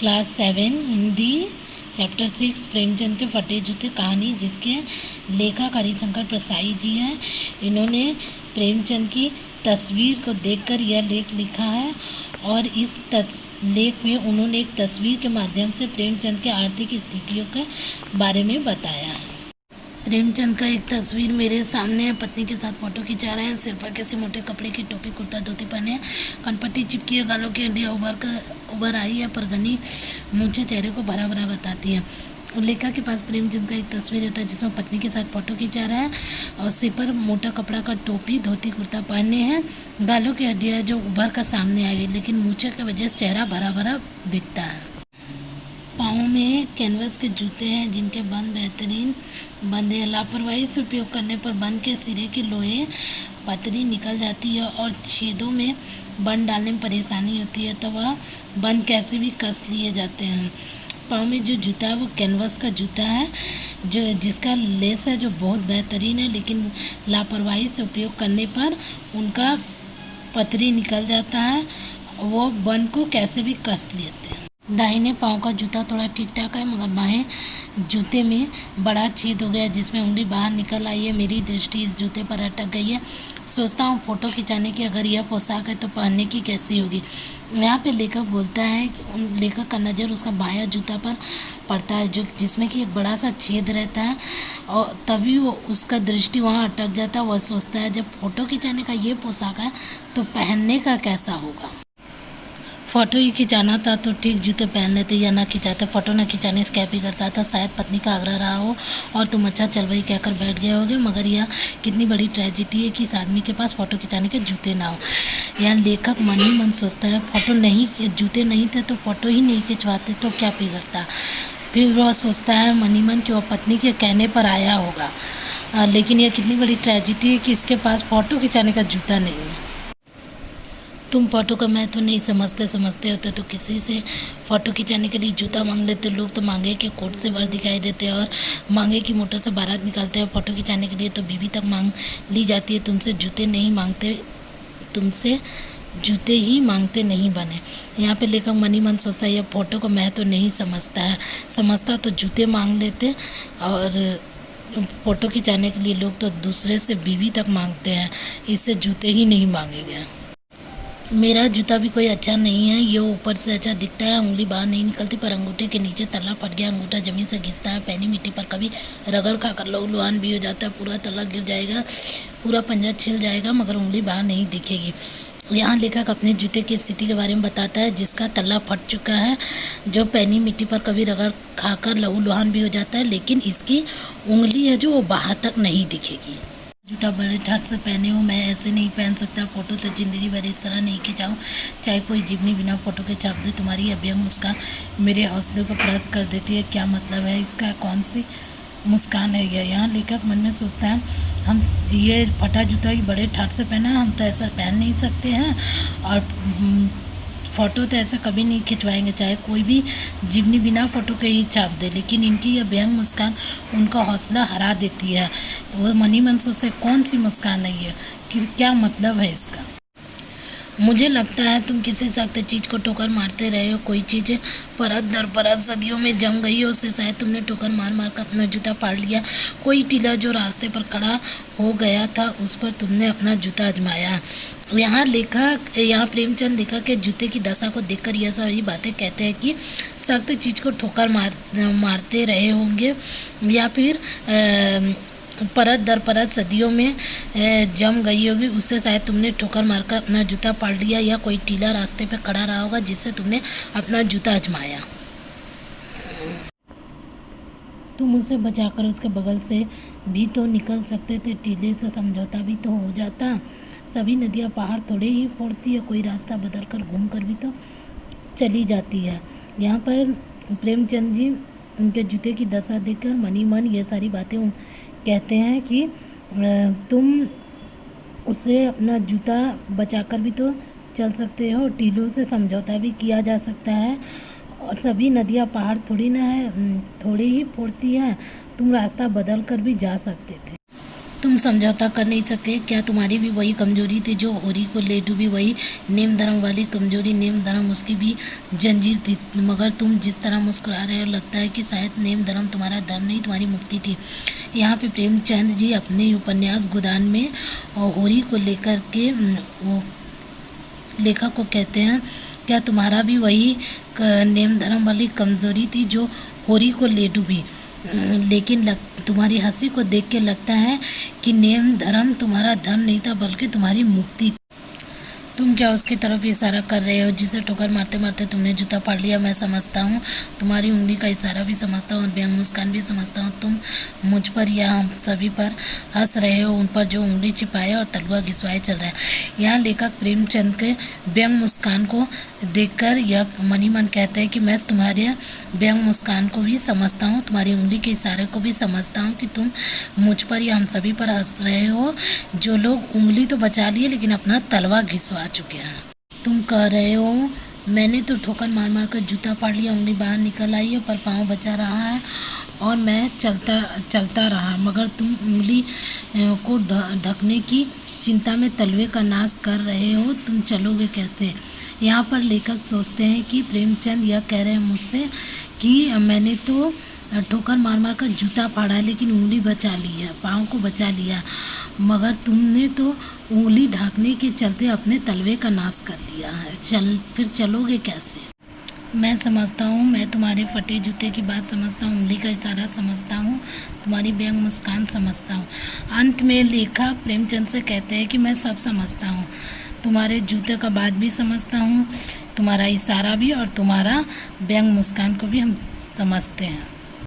Class 7 Hindi chapter 6 Premchand के फटे जूते कहानी, जिसके लेखक हरिशंकर प्रसाई जी हैं। इन्होंने प्रेमचंद की तस्वीर को देखकर यह लेख लिखा है और इस लेख में उन्होंने एक तस्वीर के माध्यम से प्रेमचंद के आर्थिक स्थितियों के बारे में बताया है। प्रेमचंद का एक तस्वीर मेरे सामने है। पत्नी के साथ फोटो खिंचा रहे हैं। सिर पर किसी मोटे कपड़े की टोपी, कुर्ता धोती पहने हैं। कनपट्टी चिपकी है, गालों की हड्डियाँ उभर आई है, पर घनी मूंछें चेहरे को भरा भरा बताती है। लेखक के पास प्रेमचंद का एक तस्वीर होता है जिसमें पत्नी के साथ फोटो खिंचा रहा है और सिर पर मोटा कपड़ा का टोपी, धोती, कुर्ता पहने हैं। गालों की हड्डियाँ जो उभर कर सामने आई है, लेकिन मूंछें की वजह से चेहरा भरा भरा दिखता है। पाँव में कैनवस के जूते हैं जिनके बंद बेहतरीन बंद है। लापरवाही से उपयोग करने पर बंद के सिरे की लोहे पतरी निकल जाती है और छेदों में बंद डालने में परेशानी होती है, तो वह बंद कैसे भी कस लिए जाते हैं। पाँव में जो जूता है वो कैनवस का जूता है जो जिसका लेस है जो बहुत बेहतरीन है, लेकिन लापरवाही से उपयोग करने पर उनका पतरी निकल जाता है, वो बंद को कैसे भी कस लेते हैं। दाहिने पाँव का जूता थोड़ा ठीक ठाक है, मगर बाएं जूते में बड़ा छेद हो गया जिसमें उंगली बाहर निकल आई है। मेरी दृष्टि इस जूते पर अटक गई है। सोचता हूँ फ़ोटो खिंचाने की अगर यह पोशाक है तो पहनने की कैसी होगी। यहाँ पे लेखक बोलता है, लेखक का नज़र उसका बायां जूता पर पड़ता है जो जिसमें कि एक बड़ा सा छेद रहता है, और तभी वो उसका दृष्टि वहाँ अटक जाता है। वह सोचता है जब फ़ोटो खिंचाने का ये पोशाक है तो पहनने का कैसा होगा। फ़ोटो ही खिंचाना था तो ठीक जूते पहन लेते या ना खिंचाते। फ़ोटो ना खिंचाने से क्या बिगड़ता था। शायद पत्नी का आग्रह रहा हो और तुम अच्छा चल वही कहकर बैठ गए होगे, मगर यह कितनी बड़ी ट्रेजिडी है कि इस आदमी के पास फ़ोटो खिंचाने के जूते ना हो। यहाँ लेखक मन ही मन सोचता है फ़ोटो नहीं, जूते नहीं थे तो फ़ोटो ही नहीं खिंचवाते तो क्या बिगड़ता। फिर वह सोचता है मन ही मन कि वह पत्नी के कहने पर आया होगा, लेकिन यह कितनी बड़ी ट्रेजिडी है कि इसके पास फ़ोटो खिंचाने का जूता नहीं है। तुम फ़ोटो का महत्व नहीं समझते होते तो किसी से फ़ोटो खिंचाने के लिए जूता मांग लेते। लोग तो मांगे कि कोट से बाहर दिखाई देते हैं और मांगे की मोटर से बारात निकालते हैं। फ़ोटो खिंचाने के लिए तो बीवी तक मांग ली जाती है। तुमसे जूते ही मांगते नहीं बने। यहाँ पे लेकर मन ही मन सोचता है यह फ़ोटो का महत्व नहीं समझता तो जूते मांग लेते, और फ़ोटो खिंचाने के लिए लोग तो दूसरे से बीवी तक मांगते हैं, इससे जूते ही नहीं मांगे गए। मेरा जूता भी कोई अच्छा नहीं है। ये ऊपर से अच्छा दिखता है, उंगली बाहर नहीं निकलती, पर अंगूठे के नीचे तला फट गया। अंगूठा ज़मीन से घिसता है, पैनी मिट्टी पर कभी रगड़ खाकर लहूलुहान भी हो जाता है। पूरा तला गिर जाएगा, पूरा पंजा छिल जाएगा, मगर उंगली बाहर नहीं दिखेगी। यहाँ लेखक अपने जूते की स्थिति के बारे में बताता है जिसका तला फट चुका है, जो पैनी मिट्टी पर कभी रगड़ खाकर लहूलुहान भी हो जाता है, लेकिन इसकी उंगली है जो वो बाहर तक नहीं दिखेगी। जूता बड़े ठाट से पहने हूँ, मैं ऐसे नहीं पहन सकता। फ़ोटो तो ज़िंदगी भर इस तरह नहीं खिंचाऊँ, चाहे कोई जीवनी बिना फ़ोटो के छाप दे। तुम्हारी अभ्यंग मुस्कान मेरे हौसले को प्रकट कर देती है। क्या मतलब है इसका, कौन सी मुस्कान है यह। यहाँ लेखक मन में सोचता है हम ये फटा जूता भी बड़े ठाट से पहना, हम तो ऐसा पहन नहीं सकते हैं, और फ़ोटो तो ऐसा कभी नहीं खिंचवाएंगे, चाहे कोई भी जीवनी बिना फ़ोटो के ही छाप दे। लेकिन इनकी यह व्यंग मुस्कान उनका हौसला हरा देती है। तो वो मन ही मन सोचते कौन सी मुस्कान है ये, कि क्या मतलब है इसका। मुझे लगता है तुम किसी सख्त चीज़ को ठोकर मारते रहे हो। कोई चीज़ परत दर परत सदियों में जम गई हो, उससे शायद तुमने ठोकर मार मार कर अपना जूता पाड़ लिया। कोई टीला जो रास्ते पर खड़ा हो गया था उस पर तुमने अपना जूता आजमाया। यहाँ प्रेमचंद लेखक के जूते की दशा को देखकर यह सारी बातें कहते हैं कि सख्त चीज़ को ठोकर मारते रहे होंगे, या फिर परत दर परत सदियों में जम गई होगी, उससे शायद तुमने ठोकर मारकर अपना जूता पाड़ लिया, या कोई टीला रास्ते पे खड़ा रहा होगा जिससे तुमने अपना जूता आजमाया। तुम उसे बचाकर उसके बगल से भी तो निकल सकते थे, टीले से समझौता भी तो हो जाता। सभी नदियाँ पहाड़ थोड़े ही फोड़ती है, कोई रास्ता बदल कर घूम कर भी तो चली जाती है। यहाँ पर प्रेमचंद जी उनके जूते की दशा देखकर मन ही मन ये सारी बातें कहते हैं कि तुम उससे अपना जूता बचाकर भी तो चल सकते हो, टीलों से समझौता भी किया जा सकता है, और सभी नदियाँ पहाड़ थोड़ी ना है, थोड़ी ही फोड़ती है, तुम रास्ता बदल कर भी जा सकते थे। तुम समझौता कर नहीं सकते, क्या तुम्हारी भी वही कमजोरी थी जो होरी को ले डूबी, वही नेम धर्म वाली कमजोरी, नेम धर्म उसकी भी जंजीर थी, मगर तुम जिस तरह मुस्कुरा रहे हो लगता है कि शायद नेम धर्म तुम्हारा धर्म नहीं तुम्हारी मुक्ति थी। यहाँ पे प्रेमचंद जी अपने उपन्यास गोदान में होरी को लेकर के वो लेखक को कहते हैं, क्या तुम्हारा भी वही नेम धर्म वाली कमजोरी थी जो होरी को ले डूबी, लेकिन तुम्हारी हंसी को देख के लगता है कि नेम धर्म तुम्हारा धर्म नहीं था बल्कि तुम्हारी मुक्ति। तुम क्या उसकी तरफ इशारा कर रहे हो जिसे ठोकर मारते मारते तुमने जूता फाड़ लिया? मैं समझता हूँ, तुम्हारी उंगली का इशारा भी समझता हूँ और व्यंग मुस्कान भी समझता हूँ। तुम मुझ पर या हम सभी पर हंस रहे हो, उन पर जो उंगली छिपाए और तलवा घिसवाए चल रहा है। यहाँ लेखक प्रेमचंद के व्यंग मुस्कान को देखकर यह मनी मन कहते हैं कि मैं तुम्हारे व्यंग मुस्कान को भी समझता हूँ, तुम्हारी उंगली के इशारे को भी समझता हूँ कि तुम मुझ पर या हम सभी पर हंस रहे हो, जो लोग उंगली तो बचा लिए लेकिन अपना तलवा घिसवा चुके हैं। तुम कह रहे हो मैंने तो ठोकर मार मार कर जूता फाड़ लिया, उंगली बाहर निकल आई है पर पाँव बचा रहा है और मैं चलता रहा, मगर तुम उंगली को ढकने की चिंता में तलवे का नाश कर रहे हो, तुम चलोगे कैसे? यहाँ पर लेखक सोचते हैं कि प्रेमचंद यह कह रहे हैं मुझसे कि मैंने तो ठोकर मार मार कर जूता फाड़ा है लेकिन उंगली बचा ली है, पाँव को बचा लिया, मगर तुमने तो उंगली ढांकने के चलते अपने तलवे का नाश कर लिया है, फिर चलोगे कैसे? मैं समझता हूँ, मैं तुम्हारे फटे जूते की बात समझता हूँ, उंगली का इशारा समझता हूँ, तुम्हारी व्यंग मुस्कान समझता हूँ। अंत में लेखक प्रेमचंद से कहते हैं कि मैं सब समझता हूँ, तुम्हारे जूते का बात भी समझता हूँ, तुम्हारा इशारा भी और तुम्हारा व्यंग मुस्कान को भी हम समझते हैं।